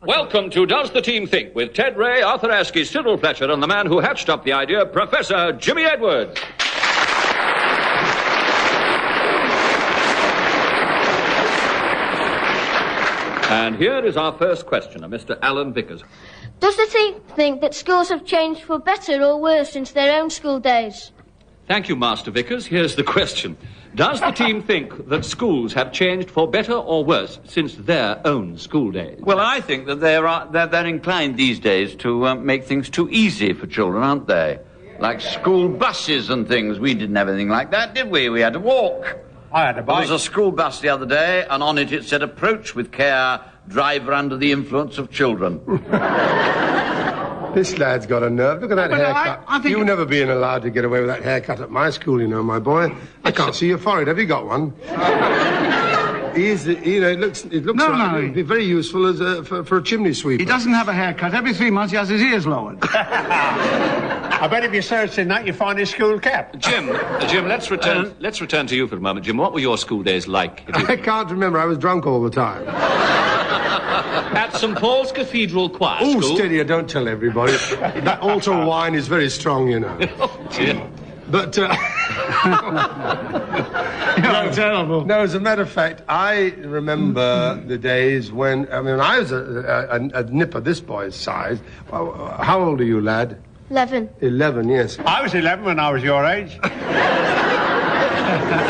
Welcome to Does the Team Think with Ted Ray, Arthur Askey, Cyril Fletcher, and the man who hatched up the idea, Professor Jimmy Edwards. And here is our first questioner, Mr. Alan Vickers. Does the team think that schools have changed for better or worse since their own school days? Thank you, Master Vickers. Here's the question. Does the team think that schools have changed for better or worse since their own school days? Well, I think that they're inclined these days to make things too easy for children, aren't they? Like school buses and things. We didn't have anything like that, did we? We had to walk. I had a bike. There was a school bus the other day, and on it said, "Approach with care, driver under the influence of children." This lad's got a nerve. Look at that haircut. I think You've never been allowed to get away with that haircut at my school, you know, my boy. I can't see your forehead. Have you got one? It looks like it'd be very useful as for a chimney sweeper. He doesn't have a haircut. Every 3 months he has his ears lowered. I bet if you search in that, you find his school cap. Jim, let's return to you for a moment. Jim, what were your school days like? I can't remember. I was drunk all the time. At St. Paul's Cathedral Choir Oh, School? steady, don't tell everybody. That altar wine is very strong, you know. Oh, dear. But, You're terrible. No, as a matter of fact, I remember the days when, I was a nipper this boy's size. How old are you, lad? 11. 11, yes. I was 11 when I was your age.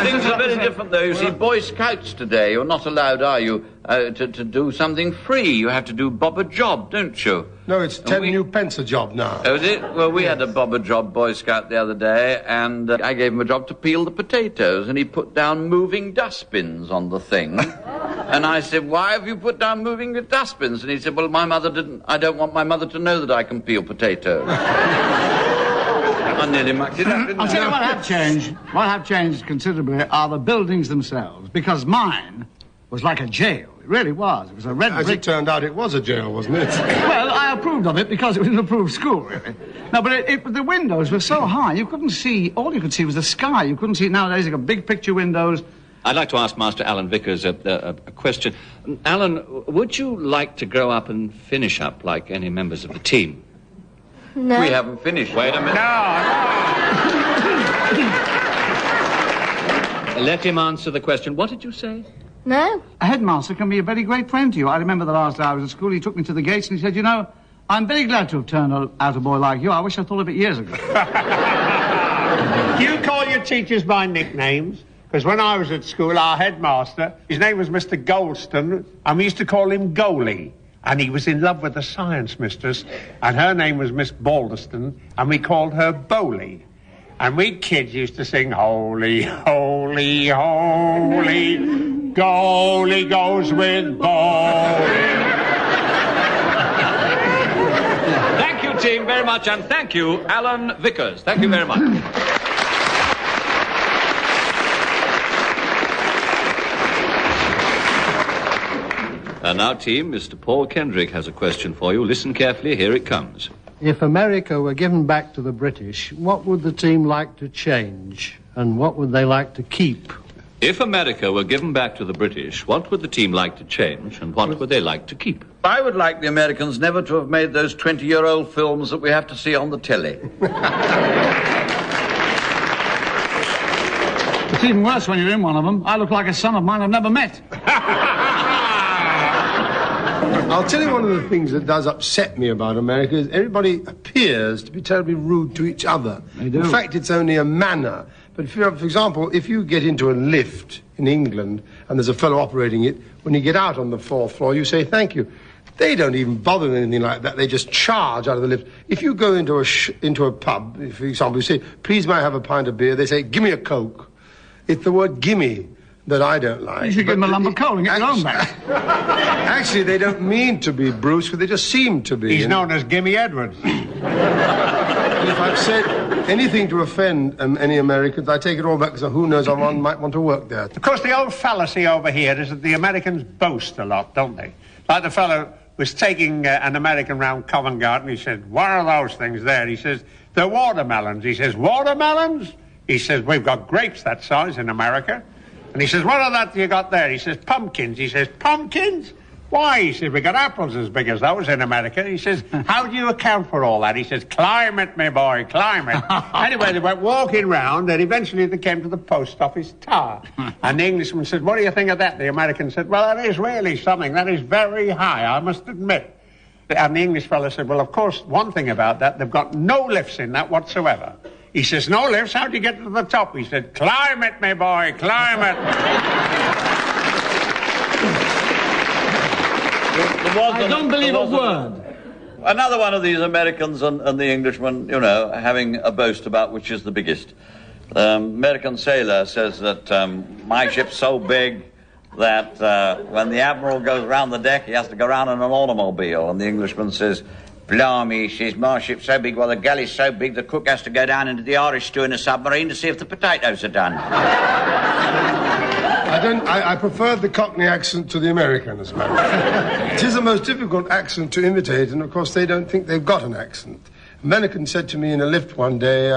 Things are very different, though. You see, Boy Scouts today, you're not allowed, are you, to do something free. You have to do bob a job, don't you? No, it's 10 new pence a job now. Oh, is it? Well, we had a bob a job Boy Scout the other day, and I gave him a job to peel the potatoes, and he put down moving dustbins on the thing. And I said, "Why have you put down moving the dustbins?" And he said, "Well, my mother didn't. I don't want my mother to know that I can peel potatoes." I nearly mucked it up, didn't I? I'll tell you what have changed. What have changed considerably are the buildings themselves, because mine was like a jail. It really was. It was a red brick. As it turned out, it was a jail, wasn't it? Well, I approved of it because it was an approved school, really. No, but the windows were so high, you couldn't see. All you could see was the sky. You couldn't see. Nowadays, you've got big picture windows. I'd like to ask Master Alan Vickers a question. Alan, would you like to grow up and finish up like any members of the team? No. We haven't finished. Wait a minute. No. Let him answer the question. What did you say? No. A headmaster can be a very great friend to you. I remember the last day I was at school, he took me to the gates and he said, "You know, I'm very glad to have turned out a boy like you. I wish I thought of it years ago." Do you call your teachers by nicknames? Because when I was at school, our headmaster, his name was Mr. Goldston, and we used to call him Goalie. And he was in love with the science mistress, and her name was Miss Balderston, and we called her Bowley. And we kids used to sing, "Holy, holy, holy, Goalie goes with bowling." Thank you, team, very much, and thank you, Alan Vickers. Thank you very much. And now, team, Mr. Paul Kendrick has a question for you. Listen carefully. Here it comes. If America were given back to the British, what would the team like to change, and what would they like to keep? If America were given back to the British, what would the team like to change, and what would they like to keep? I would like the Americans never to have made those 20-year-old films that we have to see on the telly. It's even worse when you're in one of them. I look like a son of mine I've never met. I'll tell you one of the things that does upset me about America is everybody appears to be terribly rude to each other. They do. In fact, it's only a manner. But for example, if you get into a lift in England and there's a fellow operating it, when you get out on the 4th floor, you say thank you. They don't even bother with anything like that. They just charge out of the lift. If you go into a pub, for example, you say, "Please, may I have a pint of beer?" They say, "Give me a Coke." It's the word "gimme" that I don't like. You should give them a lump of coal and get your own back. Actually, they don't mean to be brusque, they just seem to be. He's known as Gimme Edwards. And if I've said anything to offend any Americans, I take it all back because who knows, I might want to work there. Of course, the old fallacy over here is that the Americans boast a lot, don't they? Like the fellow was taking an American round Covent Garden. He said, "What are those things there?" He says, "They're watermelons." He says, "Watermelons?" He says, "We've got grapes that size in America." And he says, "What are that you got there?" He says, "Pumpkins." He says, "Pumpkins? Why, he says, we got apples as big as those in America. He says, how do you account for all that? He says, climate, my boy, climate. Anyway, they went walking round, and eventually they came to the post office tower. And the Englishman said, what do you think of that? The American said, well, that is really something. That is very high, I must admit. And the English fellow said, well, of course, one thing about that, they've got no lifts in that whatsoever. He says, no lifts? How do you get to the top? He said, climate, my boy, climate. I don't believe a word. Another one of these Americans and the Englishman, you know, having a boast about which is the biggest. American sailor says that my ship's so big that when the admiral goes round the deck, he has to go round in an automobile. And the Englishman says, blimey, he says, my ship's so big, well, the galley's so big, the cook has to go down into the Irish stew in a submarine to see if the potatoes are done. I prefer the Cockney accent to the American, as a matter of fact. It is the most difficult accent to imitate, and of course they don't think they've got an accent. A American said to me in a lift one day,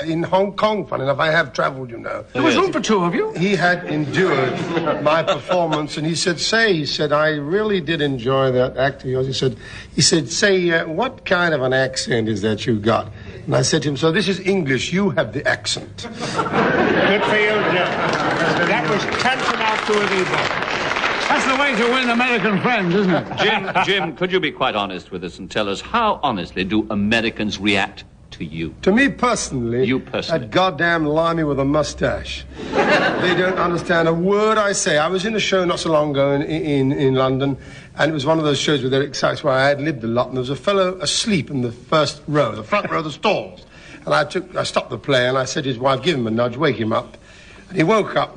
in Hong Kong, funny enough, I have travelled, you know. There was room for two of you. He had endured my performance, and he said, I really did enjoy that act of yours. He said, say, what kind of an accent is that you got? And I said to him, so this is English, you have the accent. Good for you, Jim. That was tantamount to an evil. That's the way to win American friends, isn't it? Jim, could you be quite honest with us and tell us how honestly do Americans react to you? To me personally, you personally, that goddamn limey with a mustache. They don't understand a word I say. I was in a show not so long ago in London, and it was one of those shows with Eric Sachs where I had lived a lot, and there was a fellow asleep in the first row, the front row of the stalls. And I stopped the play, and I said to his wife, give him a nudge, wake him up. And he woke up,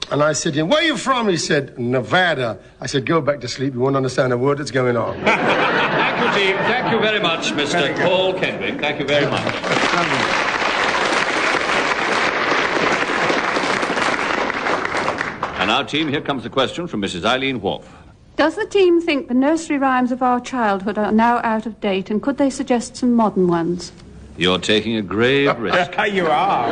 and I said to him, where are you from? He said, Nevada. I said, go back to sleep, you won't understand a word that's going on. Thank you, team. Thank you very much, Mr. Paul Kendrick. Thank you very much. And now, team, here comes a question from Mrs. Eileen Wharf. Does the team think the nursery rhymes of our childhood are now out of date, and could they suggest some modern ones? You're taking a grave risk. You are.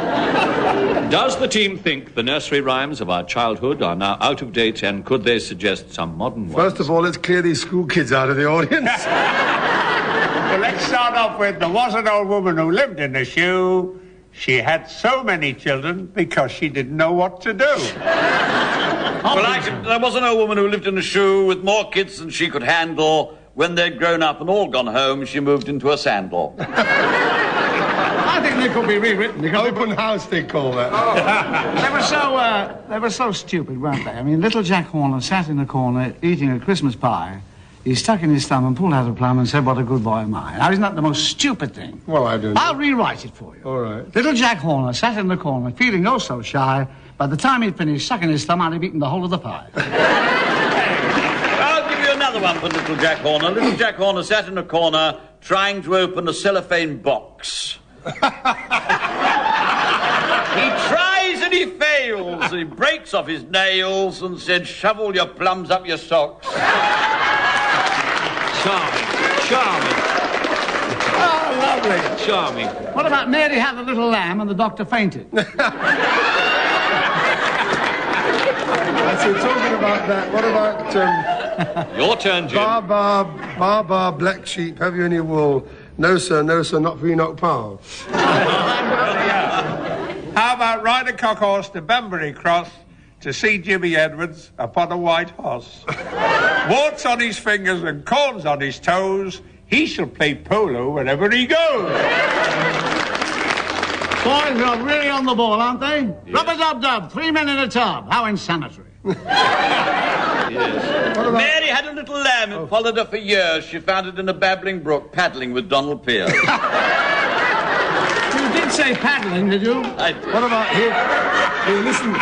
Does the team think the nursery rhymes of our childhood are now out of date, and could they suggest some modern ones? First of all, let's clear these school kids out of the audience. Well, let's start off with, there was an old woman who lived in a shoe. She had so many children because she didn't know what to do. Well, there was an old woman who lived in a shoe with more kids than she could handle. When they'd grown up and all gone home, she moved into a sandal. I think they could be rewritten. Open house, they call that. They were so stupid, weren't they? I mean, little Jack Horner sat in the corner eating a Christmas pie. He stuck in his thumb and pulled out a plum and said, what a good boy am I. Now, isn't that the most stupid thing? Well, I don't know. I'll rewrite it for you. All right. Little Jack Horner sat in the corner, feeling oh so shy. By the time he'd finished sucking his thumb, I'd have eaten the whole of the pie. I'll give you another one for little Jack Horner. Little Jack Horner sat in a corner trying to open a cellophane box. He tries and he fails, and he breaks off his nails and said, shovel your plums up your socks. Charming. Oh, lovely. Charming. What about Mary had a little lamb and the doctor fainted? So talking about that, what about... Your turn, Jim. Bar, black sheep, have you any wool? No, sir, not for Enoch Powell. How about ride a cock horse to Banbury Cross to see Jimmy Edwards upon a white horse? Warts on his fingers and corns on his toes, he shall play polo wherever he goes. Boys are really on the ball, aren't they? Yes. Rub-a-dub-dub, 3 men in a tub. How insanitary. Yes. Mary had a little lamb and followed her for years. She found it in a babbling brook, paddling with Donald Pierce. You did say paddling, did you? I did. What about here? Hey, listen.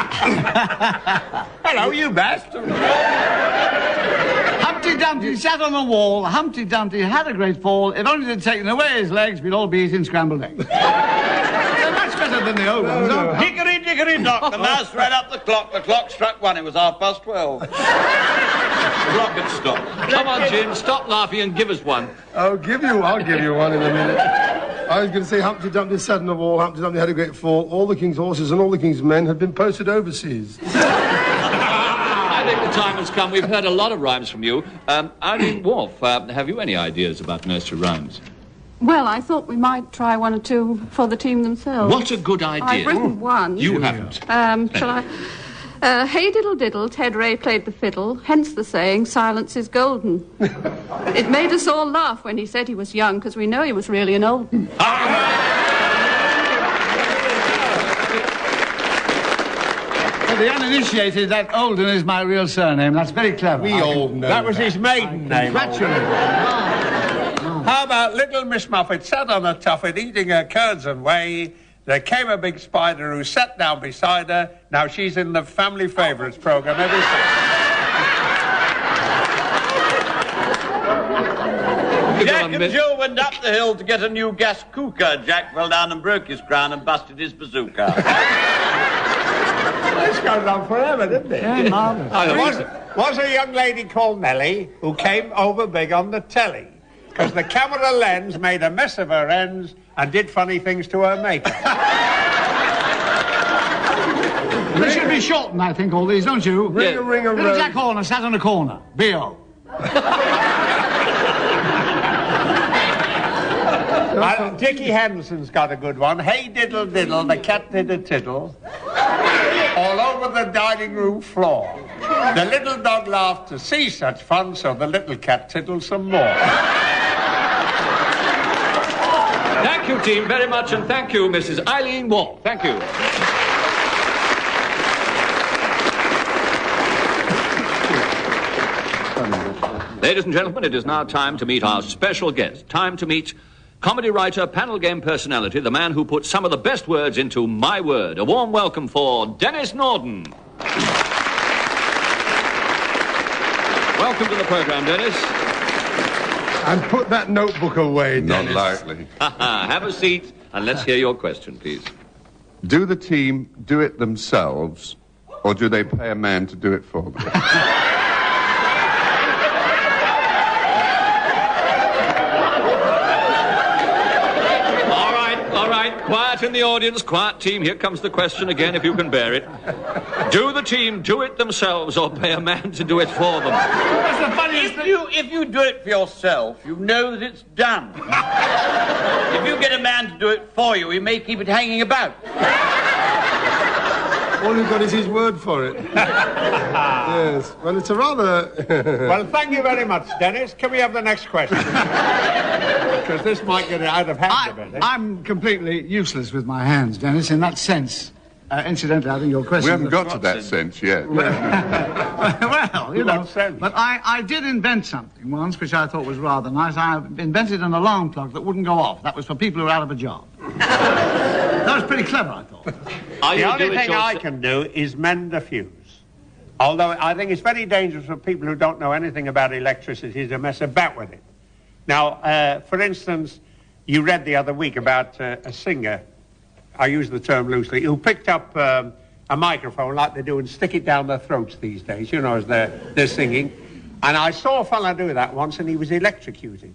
Hello, you bastard. Humpty Dumpty sat on the wall. Humpty Dumpty had a great fall. If only they'd taken away his legs, we'd all be eating scrambled eggs. They're much better than the old ones, aren't they? Hickory dickory dock, the mouse ran up the clock. The clock struck 1, it was 12:30. The clock had stopped. Come on, Jim, stop laughing and give us one. I'll give you one in a minute. I was going to say Humpty Dumpty sat on the wall, Humpty Dumpty had a great fall. All the king's horses and all the king's men had been posted overseas. I think time has come. We've heard a lot of rhymes from you. Eileen Worf, have you any ideas about nursery rhymes? Well, I thought we might try one or two for the team themselves. What a good idea. I've written one. You haven't. Shall I? Hey diddle diddle, Ted Ray played the fiddle, hence the saying, silence is golden. It made us all laugh when he said he was young, because we know he was really an old one. For the uninitiated, that Olden is my real surname. That's very clever. We all know That was his maiden name. Congratulations. How about little Miss Muffet sat on a tuffet eating her curds and whey. There came a big spider who sat down beside her. Now she's in the Family Favourites programme every Sunday. Jack and Jill went up the hill to get a new gas cooker. Jack fell down and broke his crown and busted his bazooka. This goes on forever, doesn't it? Yeah, marvellous. Was a young lady called Nellie who came over big on the telly because the camera lens made a mess of her ends and did funny things to her makeup. They should be shortened, I think, all these, don't you? Ring a ring a Little rose. Jack Horner sat on a corner. B.O. Dickie Henderson's got a good one. Hey diddle diddle, the cat did a tiddle all over the dining room floor. The little dog laughed to see such fun, so the little cat tiddled some more. Thank you, team, very much, and thank you, Mrs. Eileen Worf. Thank you. Ladies and gentlemen, it is now time to meet our special guest. Time to meet comedy writer, panel game personality, the man who put some of the best words into my word. A warm welcome for Dennis Norden. Welcome to the program, Dennis. And put that notebook away, Dennis. Not likely. Have a seat, and let's hear your question, please. Do the team do it themselves, or do they pay a man to do it for them? All right, quiet in the audience, quiet team. Here comes the question again, if you can bear it. Do the team do it themselves or pay a man to do it for them? That's the funniest thing. If you do it for yourself, you know that it's done. If you get a man to do it for you, he may keep it hanging about. All you've got is his word for it. Yes. Well, it's a rather... Well, thank you very much, Dennis. Can we have the next question? Because this might get out of hand a bit. I'm completely useless with my hands, Dennis, in that sense. Incidentally, I think your question... We haven't got to that sense yet. Well, you know, What sense? but I did invent something once which I thought was rather nice. I invented an alarm clock that wouldn't go off. That was for people who were out of a job. That was pretty clever, I thought. The only thing I can do is mend a fuse. Although I think it's very dangerous for people who don't know anything about electricity to mess about with it. Now, for instance, you read the other week about a singer, I use the term loosely, who picked up a microphone like they do and stick it down their throats these days, you know, as they're singing. And I saw a fella do that once, and he was electrocuting.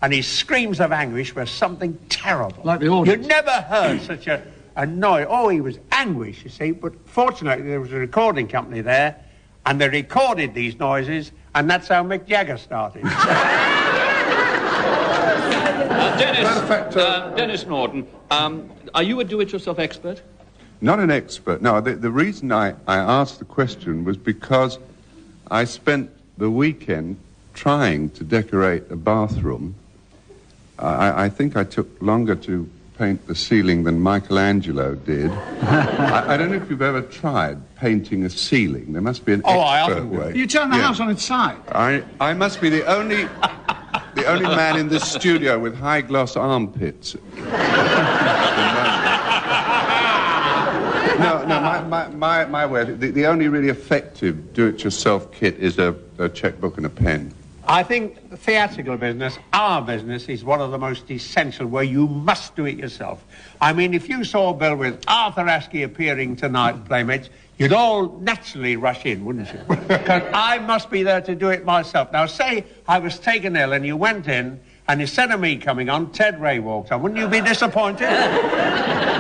And his screams of anguish were something terrible. Like the audience. You'd never heard such a noise. Oh, he was anguish, you see. But fortunately, there was a recording company there, and they recorded these noises, and that's how Mick Jagger started. Dennis Norden, are you a do-it-yourself expert? Not an expert. No, the reason I asked the question was because I spent the weekend trying to decorate a bathroom. I think I took longer to paint the ceiling than Michelangelo did. I don't know if you've ever tried painting a ceiling. There must be an expert way. You turn the house on its side. I must be the only man in this studio with high gloss armpits. No, my way. The only really effective do-it-yourself kit is a checkbook and a pen. I think the theatrical business, our business, is one of the most essential where you must do it yourself. I mean, if you saw a bill with Arthur Askey appearing tonight, Playmates, you'd all naturally rush in, wouldn't you? Because I must be there to do it myself. Now, say I was taken ill and you went in, and instead of me coming on, Ted Ray walked on. Wouldn't you be disappointed?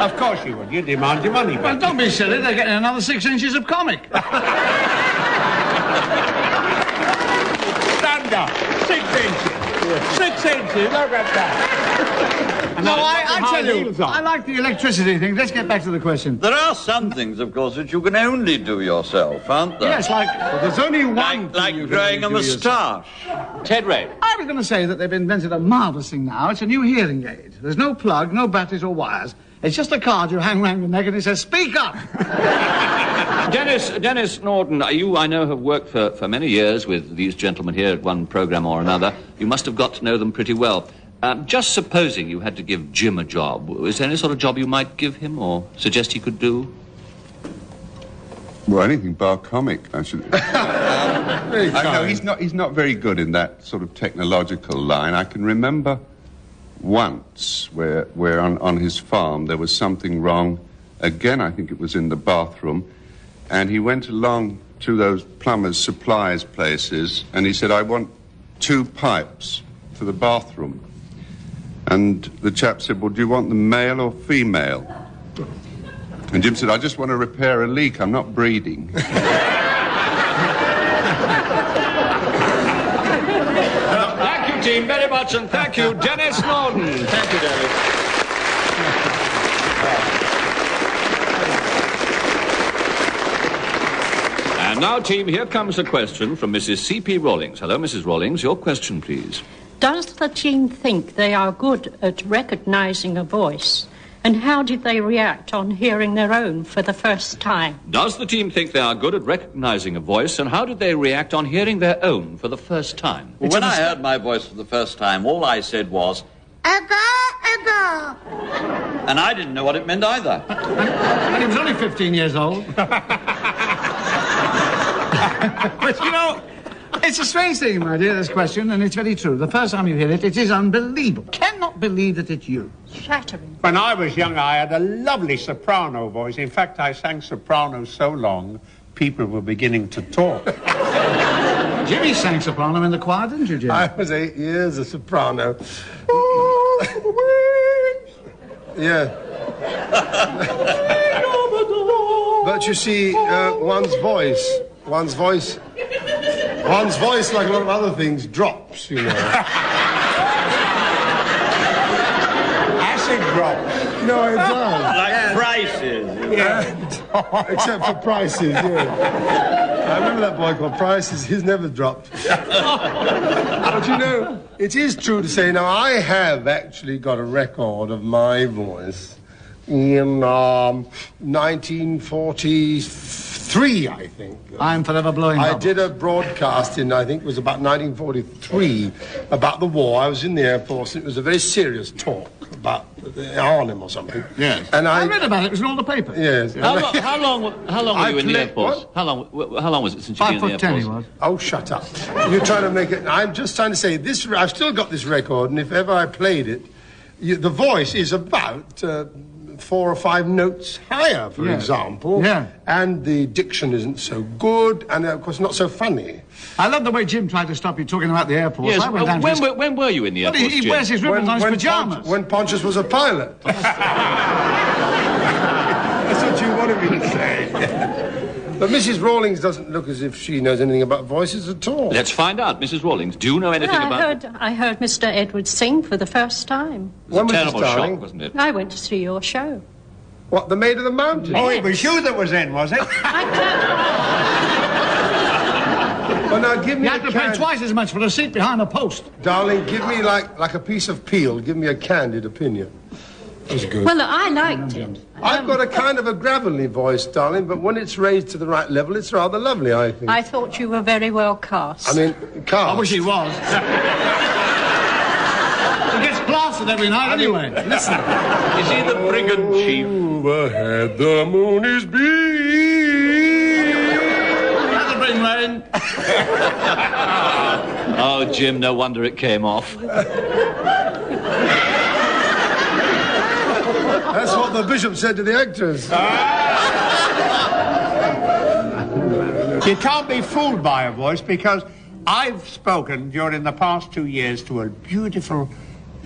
Of course you would. You'd demand your money back. Well, don't be silly. They're getting another 6 inches of comic. Stand up. 6 inches. 6 inches, look at that. No, I tell you, heels on. I like the electricity thing. Let's get back to the question. There are some things, of course, that you can only do yourself, aren't there? Yes, like... Well, there's only one Like thing you can growing a do yourself. moustache. Ted Ray. I was going to say that they've invented a marvellous thing now. It's a new hearing aid. There's no plug, no batteries or wires. It's just a card you hang around your neck and it says, speak up! Dennis Norden, you, I know, have worked for many years with these gentlemen here at one programme or another. You must have got to know them pretty well. Just supposing you had to give Jim a job, is there any sort of job you might give him or suggest he could do? Well, anything bar comic, I should... I know he's not very good in that sort of technological line. I can remember once where on his farm there was something wrong. Again, I think it was in the bathroom. And he went along to those plumbers' supplies places and he said, I want 2 pipes for the bathroom. And the chap said, well, do you want them male or female? And Jim said, I just want to repair a leak. I'm not breeding. Thank you, team, very much, and thank you, Dennis Norden. Thank you, Dennis. And now, team, here comes a question from Mrs. C.P. Rawlings. Hello, Mrs. Rawlings. Your question, please. Does the team think they are good at recognising a voice? And how did they react on hearing their own for the first time? Does the team think they are good at recognising a voice, and how did they react on hearing their own for the first time? Well, when I heard my voice for the first time, all I said was, "Aga, aga." And I didn't know what it meant either. And he was only 15 years old. But, you know, it's a strange thing, my dear, this question, and it's very true. The first time you hear it, it is unbelievable. Cannot believe that it's you. Shattering. When I was young, I had a lovely soprano voice. In fact, I sang soprano so long, people were beginning to talk. Jimmy sang soprano in the choir, didn't you, Jimmy? I was 8 years a soprano. Yeah. But you see, one's voice, like a lot of other things, drops, you know. Acid drops. No, it does. Like prices. Except for Prices, yeah. I remember that boy called Prices. He's never dropped. But, you know, it is true to say, now, I have actually got a record of my voice in 1943, I think. I'm forever blowing up. I did a broadcast in, I think it was about 1943, about the war. I was in the Air Force. It was a very serious talk about Arnhem or something. Yes. And I read about it. It was in all the papers. Yes. How long were you in the Air Force? How long was it since you've been in the Air 5'10" Force? he was. Oh, shut up. You're trying to make it... I'm just trying to say, this. I've still got this record, and if ever I played it, the voice is about 4 or 5 notes higher, for example. Yeah. And the diction isn't so good, and, of course, not so funny. I love the way Jim tried to stop you talking about the Air Force. Yes, I went down to his... when were you in the Air Well, Force, he Jim? wears his ribbons on his pyjamas. When Pontius was a pilot. That's what you wanted me to say. But Mrs. Rawlings doesn't look as if she knows anything about voices at all. Let's find out, Mrs. Rawlings. Do you know anything about... I heard Mr. Edwards sing for the first time. It was a terrible shock, wasn't it? I went to see your show. What, The Maid of the Mountain? Oh, it was you that was in, was it? Well, now, give me You had to pay twice as much for a seat behind a post. Darling, give me like a piece of peel. Give me a candid opinion. That was good. Well, I liked it. I've got a kind of a gravelly voice, darling, but when it's raised to the right level, it's rather lovely, I think. I thought you were very well cast. I mean, cast. I wish he was. He gets plastered every night anyway. Listen. Is he the brigand chief? Overhead the moon is beaming. That'll bring rain. Oh, Jim, no wonder it came off. That's what the bishop said to the actors. You can't be fooled by a voice, because I've spoken during the past 2 years to a beautiful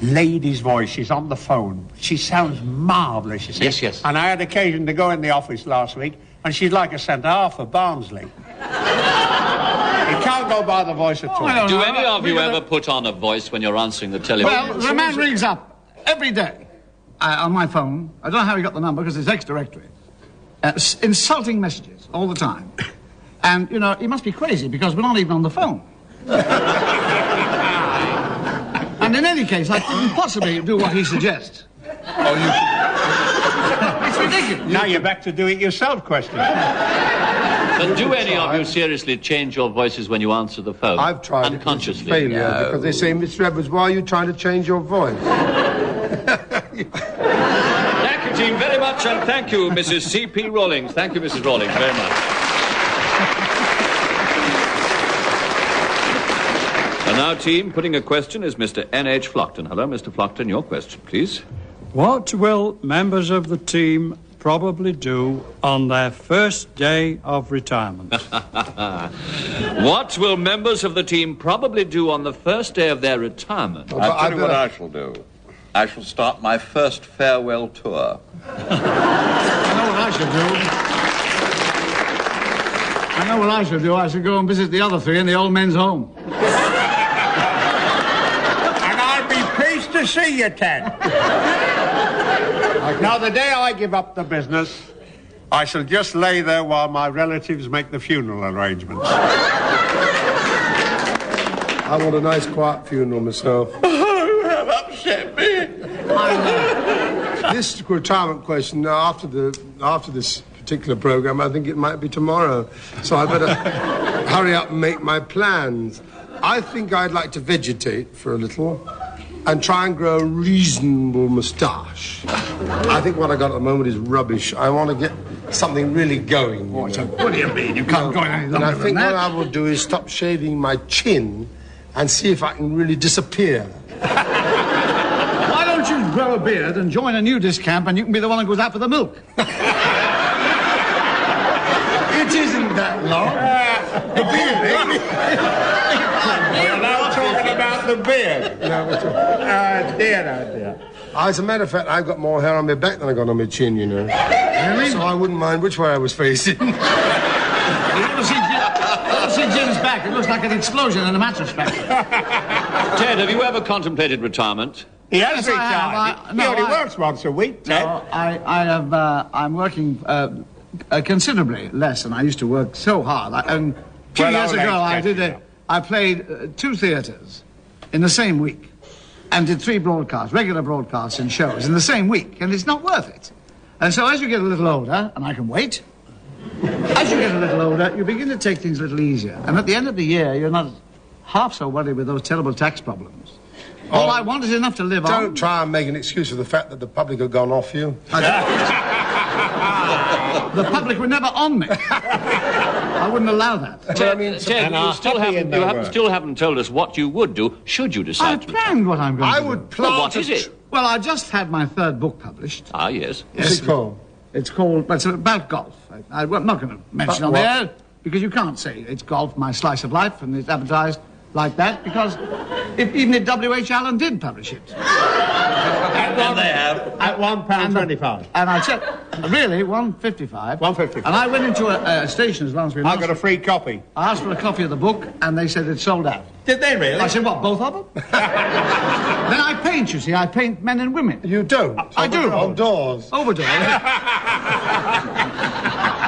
lady's voice. She's on the phone. She sounds marvellous, you see. Yes, yes. And I had occasion to go in the office last week, and she's like a centre-half for Barnsley. You can't go by the voice at all. Do any of you ever put on a voice when you're answering the telephone? Well, the man rings up every day on my phone. I don't know how he got the number because it's ex-directory. Insulting messages all the time. And, you know, he must be crazy because we're not even on the phone. And in any case, I couldn't possibly do what he suggests. It's ridiculous. Now you're back to do-it-yourself questions. But do any of you seriously change your voices when you answer the phone? I've tried unconsciously. It. It's a failure because they say, Mr. Edwards, why are you trying to change your voice? Thank you, team, very much, and thank you, Mrs. C.P. Rawlings. Thank you, Mrs. Rawlings, very much. And now, team, putting a question is Mr. N.H. Flockton. Hello, Mr. Flockton, your question, please. What will members of the team probably do on their first day of retirement? What will members of the team probably do on the first day of their retirement? I'll tell you what I shall do. I shall start my first farewell tour. I know what I should do. I know what I should do. I should go and visit the other three in the old men's home. And I'll be pleased to see you, Ted. Now, the day I give up the business, I shall just lay there while my relatives make the funeral arrangements. I want a nice, quiet funeral myself. You have upset me. This retirement question, after this particular program, I think it might be tomorrow. So I better hurry up and make my plans. I think I'd like to vegetate for a little and try and grow a reasonable moustache. I think what I got at the moment is rubbish. I want to get something really going. What do you mean? You can't go any longer And I think than that. what I will do is stop shaving my chin and see if I can really disappear. Why don't you grow a beard and join a nudist camp and you can be the one who goes out for the milk? It isn't that long. The beard, eh? We're now talking about the beard. Dear. As a matter of fact, I've got more hair on my back than I got on my chin, you know. Really? So I wouldn't mind which way I was facing. You ought to see Jim's back. It looks like an explosion in a mattress factory. Ted, have you ever contemplated retirement? He has Yes, I have. retired. He only works once a week, Ted. No, I'm working considerably less than I used to work so hard. And 2 years ago, I played 2 theatres in the same week and did 3 broadcasts, regular broadcasts and shows in the same week, and it's not worth it. And so as you get a little older, and I can wait, as you get a little older, you begin to take things a little easier. And at the end of the year, you're not half so worried with those terrible tax problems. All I want is enough to live on. Don't try and make an excuse for the fact that the public have gone off you. The public were never on me. I wouldn't allow that. Ted, you still haven't told us what you would do should you decide I've planned what I'm going to do. I would plant Well, what is it? Well, I just had my 3rd book published. Ah, yes. What's it called? It's called, it's about golf. I'm not going to mention it on the air because you can't say it's golf, my slice of life, and it's advertised like that because even if W.H. Allen did publish it. And they have. At £1.25. And I said, really, £1.55. £1.55. And I went into a station as long as we I got a free copy. I asked for a copy of the book, and they said it sold out. Did they really? I said, what, both of them? Then I paint, you see. I paint men and women. You don't? I do. On doors? Over doors.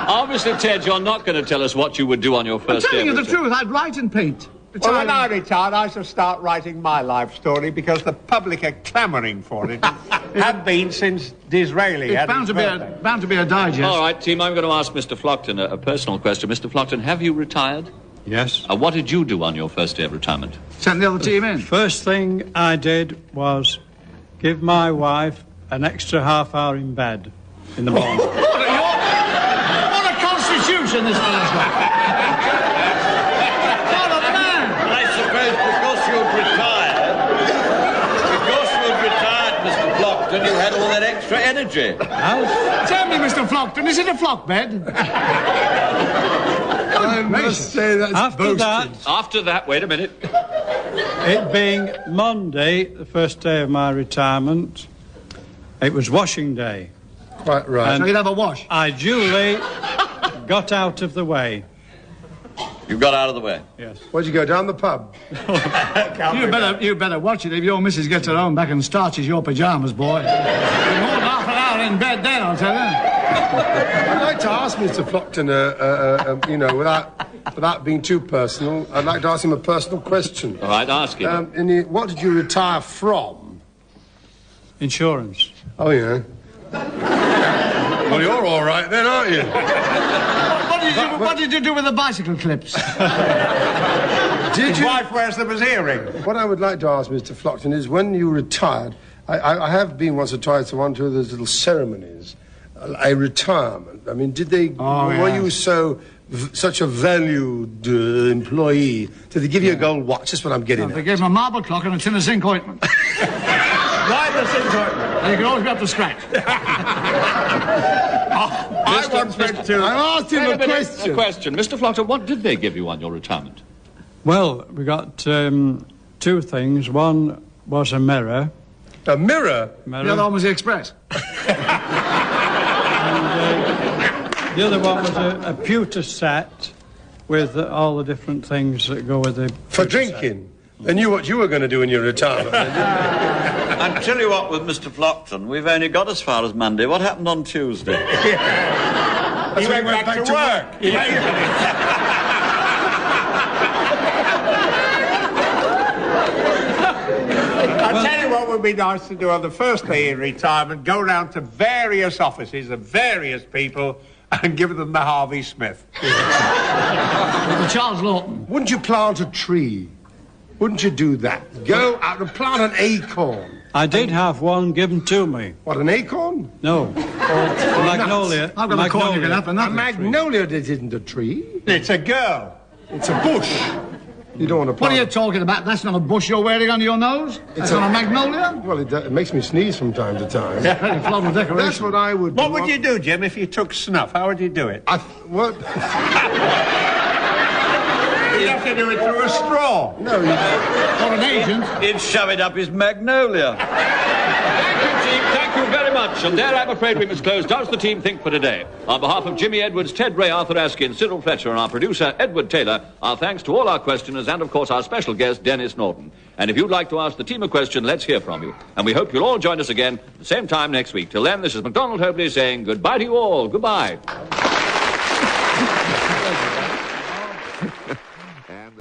Obviously, Ted, you're not going to tell us what you would do on your I'm first day. telling you the truth. I'd write and paint. Well, when I retire, I shall start writing my life story because the public are clamouring for it. Have been since Disraeli It's had bound to be a digest. All right, team, I'm going to ask Mr. Flockton a personal question. Mr. Flockton, have you retired? Yes. What did you do on your first day of retirement? Sent the other team in. First thing I did was give my wife an extra half hour in bed in the morning. What a constitution this fellow's got. What a man. I suppose because you'd retired, Mr. Flockton, you had all that extra energy. Tell me, Mr. Flockton, is it a flock bed? I must say that's After that, wait a minute. It being Monday, the first day of my retirement, it was washing day. Quite right. And So you'd have a wash. I duly got out of the way. You got out of the way. Yes. Where'd you go, down the pub? You better watch it if your missus gets her own back and starches your pyjamas, boy. You're more than half an hour in bed then, I'll tell you. I'd like to ask Mr. Flockton, you know, without being too personal, I'd like to ask him a personal question. All right, ask him. What did you retire from? Insurance. Oh, yeah. Well, you're all right then, aren't you? What did you do with the bicycle clips? His wife wears them as earrings. What I would like to ask Mr. Flockton is, when you retired, I have been once or twice to one or two of those little ceremonies, a retirement. I mean, did they? Were you such a valued employee? Did they give you a gold watch? That's what I'm getting at. They gave him a marble clock and a tin of zinc ointment. Right, the zinc ointment. And you can always be up to scratch. I once went to... I asked him a question. A question. Mr. Flockton, what did they give you on your retirement? Well, we got two things. One was a mirror. A mirror? The other one was the Express. And the other one was a pewter set with all the different things that go with the... For drinking? They knew what you were going to do in your retirement. I tell you what, with Mr. Flockton, we've only got as far as Monday. What happened on Tuesday? He went back to work. I'll tell you what would be nice to do on the first day in retirement, go round to various offices of various people and give them the Harvey Smith. The Charles Lawton. Wouldn't you plant a tree? Wouldn't you do that? Go out and plant an acorn. I did have one given to me. What, an acorn? No. A magnolia. I've got a corn you can have, and a magnolia isn't a tree. It's a girl. It's a bush. You don't want to plant. What are you talking about? That's not a bush you're wearing under your nose. That's not a magnolia. Well, it makes me sneeze from time to time. Very floral decoration. That's what I would do. What would you do, Jim, if you took snuff? How would you do it? What? You'd have to do it through a straw. No, you Or an agent. He'd shove it up his magnolia. Thank you, team. Thank you very much. And there, I'm afraid we must close Does the Team Think for today. On behalf of Jimmy Edwards, Ted Ray, Arthur Askin, Cyril Fletcher, and our producer, Edward Taylor, our thanks to all our questioners and, of course, our special guest, Dennis Norden. And if you'd like to ask the team a question, let's hear from you. And we hope you'll all join us again at the same time next week. Till then, this is MacDonald Hobley saying goodbye to you all. Goodbye.